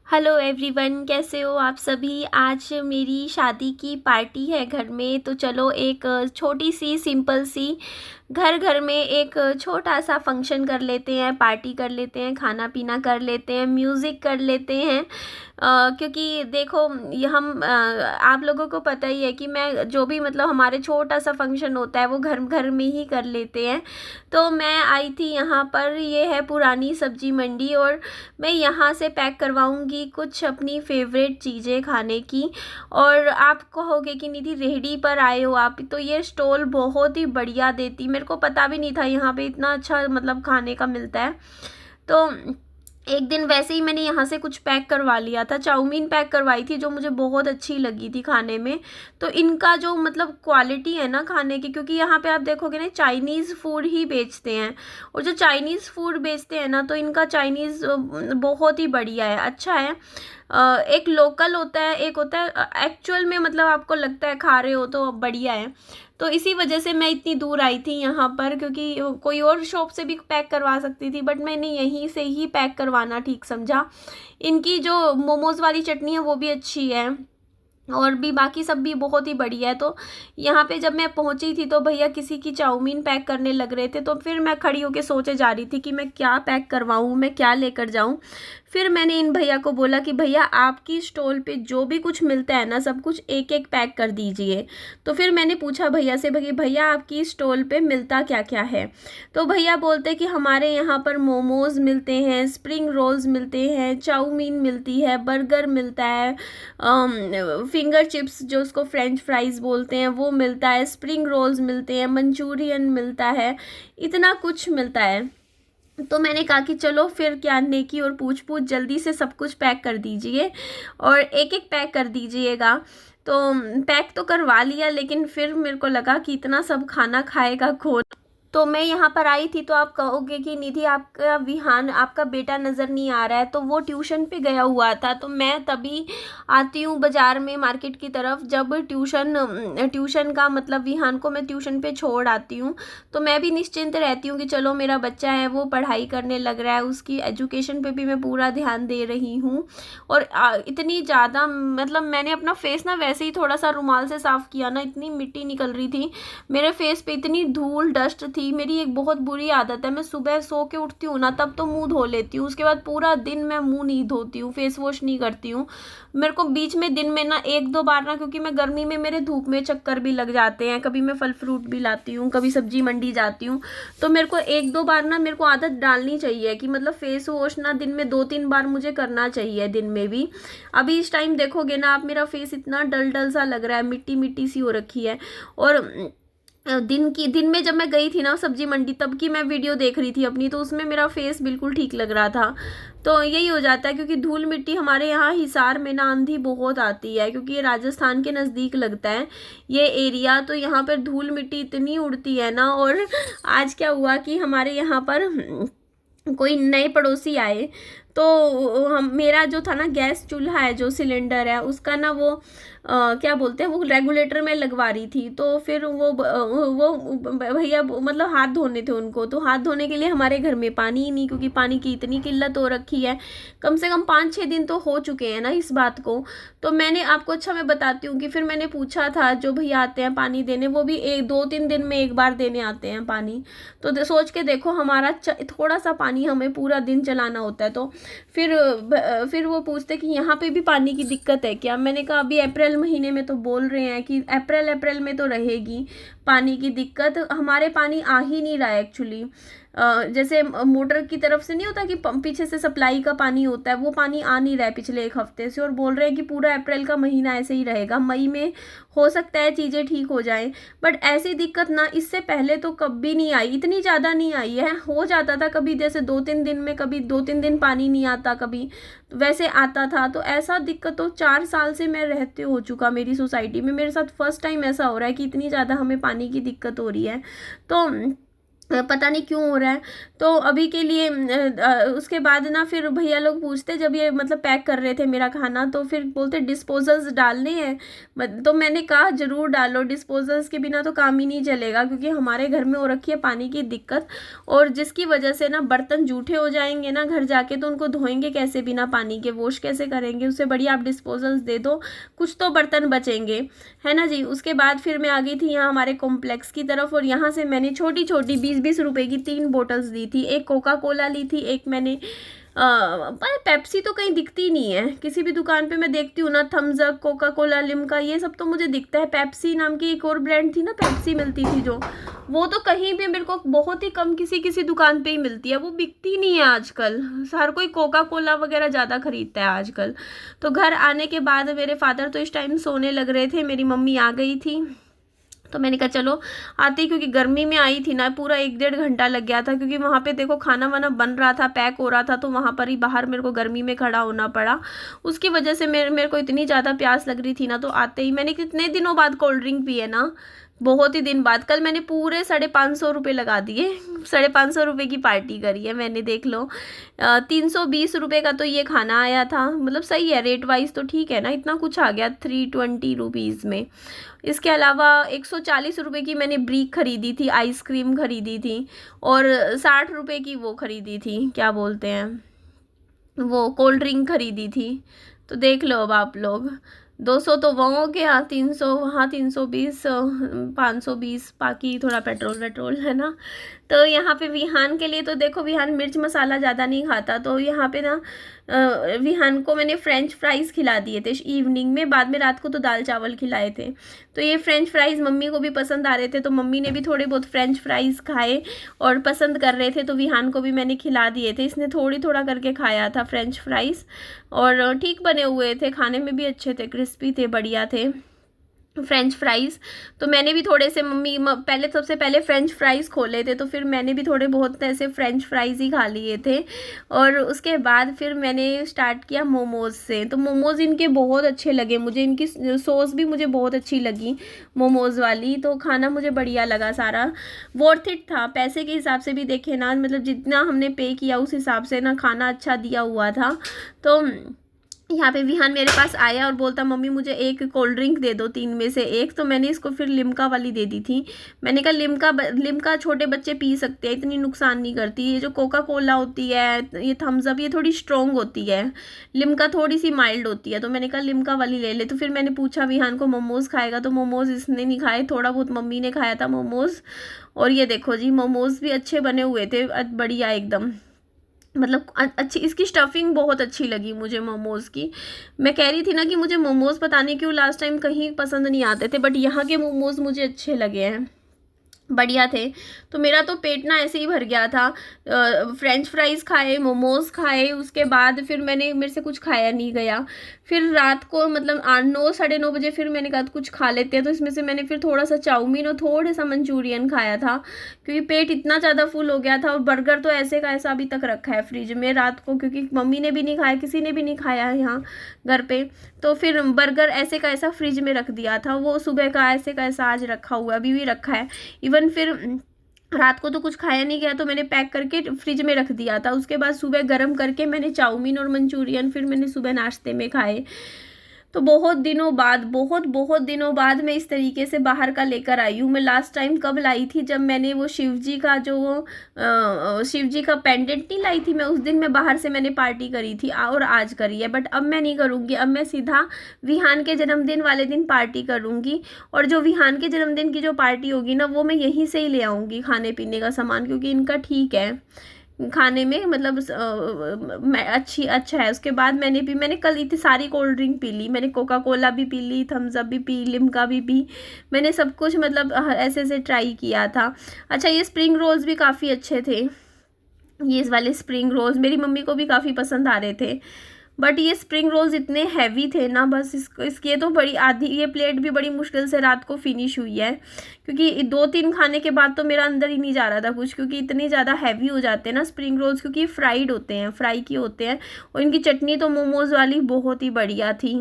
Hello everyone, कैसे हो आप सभी। आज मेरी शादी की पार्टी है घर में, तो चलो एक छोटी सी सिंपल सी घर घर में एक छोटा सा फंक्शन कर लेते हैं, पार्टी कर लेते हैं, खाना पीना कर लेते हैं, म्यूज़िक कर लेते हैं। क्योंकि देखो ये हम आप लोगों को पता ही है कि मैं जो भी मतलब हमारे छोटा सा फंक्शन होता है वो घर घर में ही कर लेते हैं। तो मैं आई थी यहाँ पर, ये है पुरानी सब्जी मंडी, और मैं यहाँ से पैक करवाऊँगी कुछ अपनी फेवरेट चीज़ें खाने की। और आप कहोगे कि निधि रेहड़ी पर आए हो आप, तो ये स्टॉल बहुत ही बढ़िया देती, मेरे को पता भी नहीं था यहाँ पे इतना अच्छा मतलब खाने का मिलता है। तो एक दिन वैसे ही मैंने यहाँ से कुछ पैक करवा लिया था, चाउमीन पैक करवाई थी जो मुझे बहुत अच्छी लगी थी खाने में। तो इनका जो मतलब क्वालिटी है ना खाने की, क्योंकि यहाँ पे आप देखोगे ना चाइनीज़ फूड ही बेचते हैं, और जो चाइनीज़ फूड बेचते हैं ना तो इनका चाइनीज़ बहुत ही बढ़िया है, अच्छा है। एक लोकल होता है, एक होता है एक्चुअल में, मतलब आपको लगता है खा रहे हो तो बढ़िया है। तो इसी वजह से मैं इतनी दूर आई थी यहाँ पर, क्योंकि कोई और शॉप से भी पैक करवा सकती थी बट मैंने यहीं से ही पैक करवाना ठीक समझा। इनकी जो मोमोज़ वाली चटनी है वो भी अच्छी है, और भी बाकी सब भी बहुत ही बढ़िया है। तो यहाँ पे जब मैं पहुँची थी तो भैया किसी की चाउमीन पैक करने लग रहे थे, तो फिर मैं खड़ी होकर सोचे जा रही थी कि मैं क्या पैक करवाऊँ, मैं क्या लेकर जाऊँ। फिर मैंने इन भैया को बोला कि भैया आपकी स्टॉल पे जो भी कुछ मिलता है ना सब कुछ एक एक पैक कर दीजिए। तो फिर मैंने पूछा भैया से, भैया आपकी स्टॉल पे मिलता क्या क्या है। तो भैया बोलते कि हमारे यहाँ पर मोमोज़ मिलते हैं, स्प्रिंग रोल्स मिलते हैं, चाउमीन मिलती है, बर्गर मिलता है, फिंगर चिप्स जो उसको फ्रेंच फ्राइज़ बोलते हैं वो मिलता है, स्प्रिंग रोल्स मिलते हैं, मंचूरियन मिलता है, इतना कुछ मिलता है। तो मैंने कहा कि चलो फिर क्या नेकी और पूछ पूछ, जल्दी से सब कुछ पैक कर दीजिए और एक एक पैक कर दीजिएगा। तो पैक तो करवा लिया, लेकिन फिर मेरे को लगा कि इतना सब खाना खाएगा कौन। तो मैं यहाँ पर आई थी, तो आप कहोगे कि निधि आपका विहान, आपका बेटा नज़र नहीं आ रहा है, तो वो ट्यूशन पे गया हुआ था। तो मैं तभी आती हूँ बाज़ार में मार्केट की तरफ, जब ट्यूशन का मतलब विहान को मैं ट्यूशन पे छोड़ आती हूँ, तो मैं भी निश्चिंत रहती हूँ कि चलो मेरा बच्चा है वो पढ़ाई करने लग रहा है, उसकी एजुकेशन पे भी मैं पूरा ध्यान दे रही हूँ। और इतनी ज़्यादा मतलब मैंने अपना फेस ना वैसे ही थोड़ा सा रुमाल से साफ़ किया ना, इतनी मिट्टी निकल रही थी मेरे फेस पे, इतनी धूल डस्ट थी। मेरी एक बहुत बुरी आदत है, मैं सुबह सो के उठती हूँ ना तब तो मुंह धो लेती हूँ, उसके बाद पूरा दिन मैं मुंह नहीं धोती हूँ, फेस वॉश नहीं करती हूँ। मेरे को बीच में दिन में ना एक दो बार ना, क्योंकि मैं गर्मी में मेरे धूप में चक्कर भी लग जाते हैं, कभी मैं फल फ्रूट भी लाती हूँ, कभी सब्जी मंडी जाती हूँ, तो मेरे को एक दो बार ना मेरे को आदत डालनी चाहिए कि मतलब फेस वॉश ना दिन में 2-3 बार मुझे करना चाहिए दिन में भी। अभी इस टाइम देखोगे ना आप, मेरा फेस इतना डल डल सा लग रहा है, मिट्टी मिट्टी सी हो रखी है। और दिन में जब मैं गई थी ना सब्जी मंडी, तब की मैं वीडियो देख रही थी अपनी, तो उसमें मेरा फेस बिल्कुल ठीक लग रहा था। तो यही हो जाता है, क्योंकि धूल मिट्टी हमारे यहाँ हिसार में ना आंधी बहुत आती है, क्योंकि ये राजस्थान के नज़दीक लगता है ये एरिया, तो यहाँ पर धूल मिट्टी इतनी उड़ती है ना। और आज क्या हुआ कि हमारे यहाँ पर कोई नए पड़ोसी आए, तो हम मेरा जो था ना गैस चूल्हा है, जो सिलेंडर है उसका ना वो क्या बोलते हैं, वो रेगुलेटर में लगवा रही थी। तो फिर वो भैया मतलब हाथ धोने थे उनको, तो हाथ धोने के लिए हमारे घर में पानी ही नहीं, क्योंकि पानी की इतनी किल्लत हो रखी है। कम से कम 5-6 दिन तो हो चुके हैं ना इस बात को। तो मैंने आपको, अच्छा मैं बताती हूँ कि फिर मैंने पूछा था, जो भैया आते हैं पानी देने वो भी 1-2-3 दिन में एक बार देने आते हैं पानी। तो सोच के देखो, हमारा थोड़ा सा पानी हमें पूरा दिन चलाना होता है। तो फिर वो पूछते कि यहाँ पे भी पानी की दिक्कत है क्या। मैंने कहा अभी अप्रैल महीने में तो बोल रहे हैं कि अप्रैल में तो रहेगी पानी की दिक्कत, हमारे पानी आ ही नहीं रहा है एक्चुअली। जैसे मोटर की तरफ से नहीं होता कि पीछे से सप्लाई का पानी होता है, वो पानी आ नहीं रहा है पिछले 1 हफ्ते से, और बोल रहे हैं कि पूरा अप्रैल का महीना ऐसे ही रहेगा, मई में हो सकता है चीज़ें ठीक हो जाएं। बट ऐसी दिक्कत ना इससे पहले तो कभी नहीं आई, इतनी ज़्यादा नहीं आई है। हो जाता था कभी जैसे 2-3 दिन में, कभी 2-3 दिन पानी नहीं आता, कभी वैसे आता था। तो ऐसा दिक्कत तो 4 साल से मैं रहते हो चुका मेरी सोसाइटी में, मेरे साथ फर्स्ट टाइम ऐसा हो रहा है कि इतनी ज़्यादा हमें पानी की दिक्कत हो रही है। तो पता नहीं क्यों हो रहा है। तो अभी के लिए उसके बाद ना फिर भैया लोग पूछते, जब ये मतलब पैक कर रहे थे मेरा खाना, तो फिर बोलते डिस्पोजल्स डालने हैं। तो मैंने कहा ज़रूर डालो, डिस्पोजल्स के बिना तो काम ही नहीं चलेगा, क्योंकि हमारे घर में हो रखी है पानी की दिक्कत, और जिसकी वजह से ना बर्तन जूठे हो जाएंगे ना घर जाके, तो उनको धोएंगे कैसे बिना पानी के, वॉश कैसे करेंगे। उससे बढ़िया आप डिस्पोजल्स दे दो, कुछ तो बर्तन बचेंगे, है ना जी। उसके बाद फिर मैं आ गई थी यहाँ हमारे कॉम्प्लेक्स की तरफ, और यहाँ से मैंने छोटी छोटी 20-20 रुपए की 3 बोतल्स दी थी। एक कोका कोला ली थी, एक मैंने पर पेप्सी तो कहीं दिखती नहीं है, किसी भी दुकान पे मैं देखती हूँ ना, Thums Up, Coca Cola, Limca, ये सब तो मुझे दिखता है। पेप्सी नाम की एक और ब्रांड थी ना, पेप्सी मिलती थी जो, वो तो कहीं भी मेरे को बहुत ही कम किसी किसी दुकान पे ही मिलती है, वो बिकती नहीं है आजकल। हर कोई कोका कोला वगैरह ज़्यादा खरीदता है आजकल। तो घर आने के बाद मेरे फादर तो इस टाइम सोने लग रहे थे, मेरी मम्मी आ गई थी, तो मैंने कहा चलो आती, क्योंकि गर्मी में आई थी ना, पूरा 1-1.5 घंटा लग गया था, क्योंकि वहाँ पे देखो खाना वाना बन रहा था, पैक हो रहा था, तो वहाँ पर ही बाहर मेरे को गर्मी में खड़ा होना पड़ा। उसकी वजह से मेरे को इतनी ज़्यादा प्यास लग रही थी ना, तो आते ही मैंने कितने दिनों बाद कोल्ड ड्रिंक पी है ना, बहुत ही दिन बाद। कल मैंने पूरे 550 रुपये लगा दिए, 550 रुपये की पार्टी करी है मैंने, देख लो। 320 रुपये का तो ये खाना आया था, मतलब सही है रेट वाइज तो ठीक है ना, इतना कुछ आ गया 320 रुपीज़ में। इसके अलावा 140 रुपये की मैंने ब्रीक खरीदी थी, आइसक्रीम खरीदी थी, और 60 रुपये की वो खरीदी थी, क्या बोलते हैं वो, कोल्ड ड्रिंक खरीदी थी। तो देख लो अब आप लोग, 200 तो वहाँ हो गया, 300 वहाँ, 320, 520, बाकी थोड़ा पेट्रोल वेट्रोल, है ना। तो यहाँ पे विहान के लिए तो देखो, विहान मिर्च मसाला ज़्यादा नहीं खाता, तो यहाँ पे ना विहान को मैंने फ्रेंच फ्राइज़ खिला दिए थे इवनिंग में, बाद में रात को तो दाल चावल खिलाए थे। तो ये फ्रेंच फ्राइज़ मम्मी को भी पसंद आ रहे थे, तो मम्मी ने भी थोड़े बहुत फ्रेंच फ्राइज़ खाए और पसंद कर रहे थे, तो विहान को भी मैंने खिला दिए थे। इसने थोड़ा करके खाया था फ्रेंच फ्राइज़, और ठीक बने हुए थे, खाने में भी अच्छे थे, क्रिस्पी थे, बढ़िया थे फ्रेंच फ्राइज़। तो मैंने भी थोड़े से, मम्मी पहले सबसे पहले फ्रेंच फ्राइज़ खोले थे, तो फिर मैंने भी थोड़े बहुत ऐसे फ्रेंच फ्राइज़ ही खा लिए थे, और उसके बाद फिर मैंने स्टार्ट किया मोमोज़ से। तो मोमोज़ इनके बहुत अच्छे लगे मुझे, इनकी सॉस भी मुझे बहुत अच्छी लगी मोमोज़ वाली। तो खाना मुझे बढ़िया लगा, सारा वर्थ इट था, पैसे के हिसाब से भी देखे ना, मतलब जितना हमने पे किया उस हिसाब से ना खाना अच्छा दिया हुआ था। तो यहाँ पे विहान मेरे पास आया और बोलता मम्मी मुझे एक कोल्ड ड्रिंक दे दो, 3 में से एक। तो मैंने इसको फिर लिम्का वाली दे दी थी। मैंने कहा लिम्का छोटे बच्चे पी सकते हैं, इतनी नुकसान नहीं करती। ये जो कोका कोला होती है, ये थम्स अप, ये थोड़ी स्ट्रॉन्ग होती है, लिम्का थोड़ी सी माइल्ड होती है। तो मैंने कहा लिम्का वाली ले ले। तो फिर मैंने पूछा विहान को मोमोज़ खाएगा, तो मोमोज़ इसने नहीं खाए, थोड़ा बहुत मम्मी ने खाया था मोमोज़। और ये देखो जी, मोमोज़ भी अच्छे बने हुए थे, बढ़िया एकदम, मतलब अच्छी, इसकी स्टफिंग बहुत अच्छी लगी मुझे मोमोज़ की। मैं कह रही थी ना कि मुझे मोमोज़ पता नहीं क्यों लास्ट टाइम कहीं पसंद नहीं आते थे, बट यहाँ के मोमोज़ मुझे अच्छे लगे हैं, बढ़िया थे। तो मेरा तो पेट ना ऐसे ही भर गया था, फ्रेंच फ्राइज़ खाए, मोमोज़ खाए, उसके बाद फिर मेरे से कुछ खाया नहीं गया। फिर रात को मतलब 8-9, 9:30 बजे फिर मैंने कहा कुछ खा लेते हैं, तो इसमें से मैंने फिर थोड़ा सा चाउमीन और थोड़ा सा मंचूरियन खाया था, क्योंकि पेट इतना ज़्यादा फुल हो गया था। और बर्गर तो ऐसे का ऐसा अभी तक रखा है फ्रिज में रात को, क्योंकि मम्मी ने भी नहीं खाया, किसी ने भी नहीं खाया यहाँ घर पे। तो फिर बर्गर ऐसे का ऐसा फ्रिज में रख दिया था, वो सुबह का ऐसे का ऐसा आज रखा हुआ, अभी भी रखा है। इवन फिर रात को तो कुछ खाया नहीं गया, तो मैंने पैक करके फ्रिज में रख दिया था। उसके बाद सुबह गर्म करके मैंने चाउमीन और मंचूरियन फिर मैंने सुबह नाश्ते में खाए। तो बहुत दिनों बाद, बहुत दिनों बाद मैं इस तरीके से बाहर का लेकर आई हूँ। मैं लास्ट टाइम कब लाई थी, जब मैंने वो शिव जी का शिव जी का पेंडेंट नहीं लाई थी मैं, उस दिन मैं बाहर से मैंने पार्टी करी थी, और आज करी है। बट अब मैं नहीं करूँगी, अब मैं सीधा विहान के जन्मदिन वाले दिन पार्टी करूँगी। और जो विहान के जन्मदिन की जो पार्टी होगी ना, वो मैं यहीं से ही ले आऊँगी खाने पीने का सामान, क्योंकि इनका ठीक है खाने में, मतलब अच्छा है। उसके बाद मैंने कल इतनी सारी कोल्ड ड्रिंक पी ली, मैंने कोका कोला भी पी ली, थम्स अप भी पी, लिम्का भी पी, मैंने सब कुछ मतलब ऐसे ऐसे ट्राई किया था। अच्छा, ये स्प्रिंग रोल्स भी काफ़ी अच्छे थे, ये इस वाले स्प्रिंग रोल्स मेरी मम्मी को भी काफ़ी पसंद आ रहे थे। बट ये स्प्रिंग रोल्स इतने हैवी थे ना, बस इसकी तो बड़ी आधी, ये प्लेट भी बड़ी मुश्किल से रात को फिनिश हुई है, क्योंकि 2-3 खाने के बाद तो मेरा अंदर ही नहीं जा रहा था कुछ, क्योंकि इतने ज़्यादा हैवी हो जाते हैं ना स्प्रिंग रोल्स, क्योंकि ये फ्राइड होते हैं, फ्राई किए होते हैं। और इनकी चटनी तो मोमोज़ वाली बहुत ही बढ़िया थी,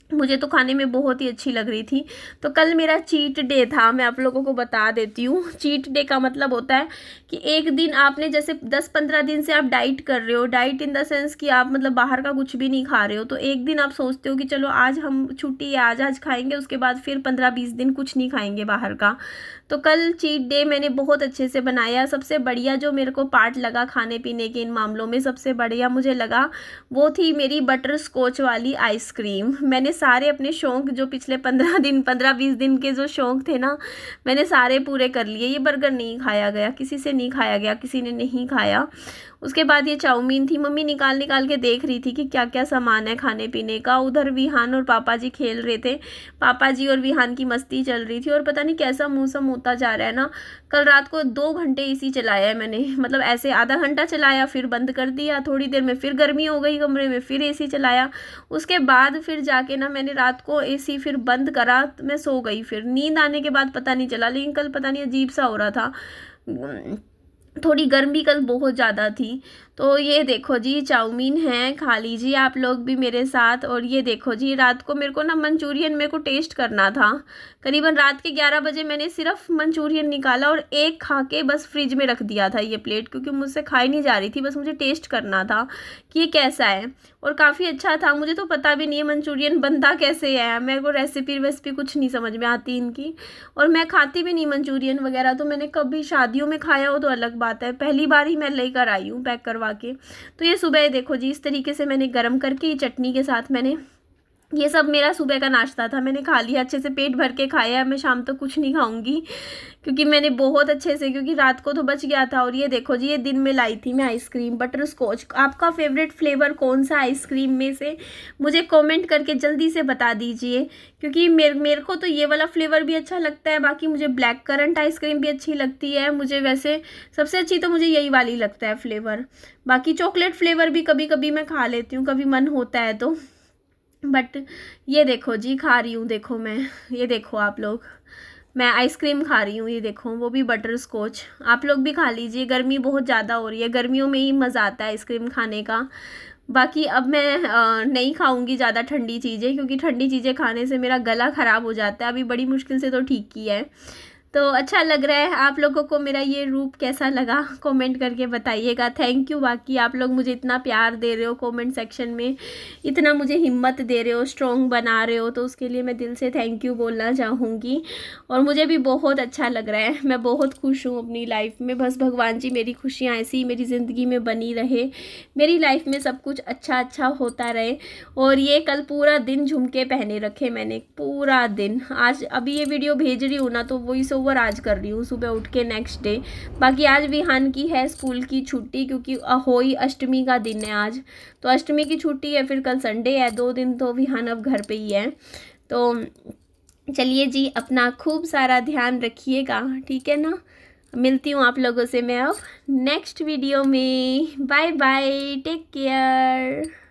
मुझे तो खाने में बहुत ही अच्छी लग रही थी। तो कल मेरा चीट डे था, मैं आप लोगों को बता देती हूँ। चीट डे का मतलब होता है कि एक दिन आपने, जैसे 10-15 दिन से आप डाइट कर रहे हो, डाइट इन द सेंस कि आप मतलब बाहर का कुछ भी नहीं खा रहे हो, तो एक दिन आप सोचते हो कि चलो आज हम छुट्टी है, आज खाएंगे, उसके बाद फिर 15-20 दिन कुछ नहीं खाएंगे बाहर का। तो कल चीट डे मैंने बहुत अच्छे से बनाया। सबसे बढ़िया जो मेरे को पार्ट लगा खाने पीने के इन मामलों में, सबसे बढ़िया मुझे लगा वो थी मेरी बटर स्कॉच वाली आइसक्रीम। मैंने सारे अपने शौक़ जो पिछले 15-20 दिन के जो शौक़ थे ना, मैंने सारे पूरे कर लिए। ये बर्गर नहीं खाया गया, किसी से नहीं खाया गया, किसी ने नहीं खाया। उसके बाद ये चाउमीन थी, मम्मी निकाल निकाल के देख रही थी कि क्या क्या सामान है खाने पीने का। उधर विहान और पापा जी खेल रहे थे, पापा जी और विहान की मस्ती चल रही थी। और पता नहीं कैसा मौसम होता जा रहा है ना। कल रात को 2 घंटे एसी चलाया है मैंने, मतलब ऐसे आधा घंटा चलाया, फिर बंद कर दिया, थोड़ी देर में फिर गर्मी हो गई कमरे में, फिर एसी चलाया। उसके बाद फिर जाके ना मैंने रात को एसी फिर बंद करा, मैं सो गई। फिर नींद आने के बाद पता नहीं चला, लेकिन कल पता नहीं अजीब सा हो रहा था, थोड़ी गर्मी कल बहुत ज़्यादा थी। तो ये देखो जी चाउमीन है, खा लीजिए आप लोग भी मेरे साथ। और ये देखो जी, रात को मेरे को ना मंचूरियन मेरे को टेस्ट करना था। करीबन रात के 11 बजे मैंने सिर्फ मंचूरियन निकाला और एक खा के बस फ्रिज में रख दिया था ये प्लेट, क्योंकि मुझसे खाई नहीं जा रही थी, बस मुझे टेस्ट करना था कि ये कैसा है। और काफ़ी अच्छा था। मुझे तो पता भी नहीं है मंचूरियन बनता कैसे है, मेरे को रेसिपी कुछ नहीं समझ में आती इनकी। और मैं खाती भी नहीं मंचूरियन वगैरह, तो मैंने कभी शादियों में खाया हो तो अलग बात है, पहली बार ही मैं लेकर आई हूँ पैक करवा के। तो ये सुबह देखो जी, इस तरीके से मैंने गरम करके चटनी के साथ मैंने, ये सब मेरा सुबह का नाश्ता था, मैंने खा लिया, अच्छे से पेट भर के खाया। मैं शाम तक कुछ नहीं खाऊंगी, क्योंकि मैंने बहुत अच्छे से, क्योंकि रात को तो बच गया था। और ये देखो जी, ये दिन में लाई थी मैं आइसक्रीम बटर स्कॉच। आपका फेवरेट फ्लेवर कौन सा आइसक्रीम में से, मुझे कमेंट करके जल्दी से बता दीजिए, क्योंकि मेरे को तो ये वाला फ्लेवर भी अच्छा लगता है। बाकी मुझे ब्लैक करंट आइसक्रीम भी अच्छी लगती है, मुझे वैसे सबसे अच्छी तो मुझे यही वाली लगता है फ्लेवर। बाकी चॉकलेट फ्लेवर भी कभी कभी मैं खा लेती हूँ, कभी मन होता है तो। बट ये देखो जी, खा रही हूँ, देखो मैं, ये देखो आप लोग, मैं आइसक्रीम खा रही हूँ, ये देखो, वो भी बटर स्कॉच। आप लोग भी खा लीजिए, गर्मी बहुत ज़्यादा हो रही है, गर्मियों में ही मज़ा आता है आइसक्रीम खाने का। बाकी अब मैं नहीं खाऊंगी ज़्यादा ठंडी चीज़ें, क्योंकि ठंडी चीज़ें खाने से मेरा गला ख़राब हो जाता है, अभी बड़ी मुश्किल से तो ठीक किया है। तो अच्छा लग रहा है। आप लोगों को मेरा ये रूप कैसा लगा कमेंट करके बताइएगा। थैंक यू, बाकी आप लोग मुझे इतना प्यार दे रहे हो कमेंट सेक्शन में, इतना मुझे हिम्मत दे रहे हो, स्ट्रॉन्ग बना रहे हो, तो उसके लिए मैं दिल से थैंक यू बोलना चाहूँगी। और मुझे भी बहुत अच्छा लग रहा है, मैं बहुत खुश हूँ अपनी लाइफ में। बस भगवान जी मेरी खुशियाँ ऐसी ही मेरी ज़िंदगी में बनी रहे, मेरी लाइफ में सब कुछ अच्छा अच्छा होता रहे। और ये कल पूरा दिन झुमके पहने रखे मैंने, पूरा दिन। आज अभी ये वीडियो भेज रही हूँ ना, तो वॉइस ओवर आज कर रही हूँ सुबह उठ के नेक्स्ट डे। बाकी आज विहान की है स्कूल की छुट्टी, क्योंकि अहोई अष्टमी का दिन है आज, तो अष्टमी की छुट्टी है, फिर कल संडे है, 2 दिन तो विहान अब घर पे ही है। तो चलिए जी, अपना खूब सारा ध्यान रखिएगा, ठीक है ना। मिलती हूँ आप लोगों से मैं अब नेक्स्ट वीडियो में। Bye bye, take care.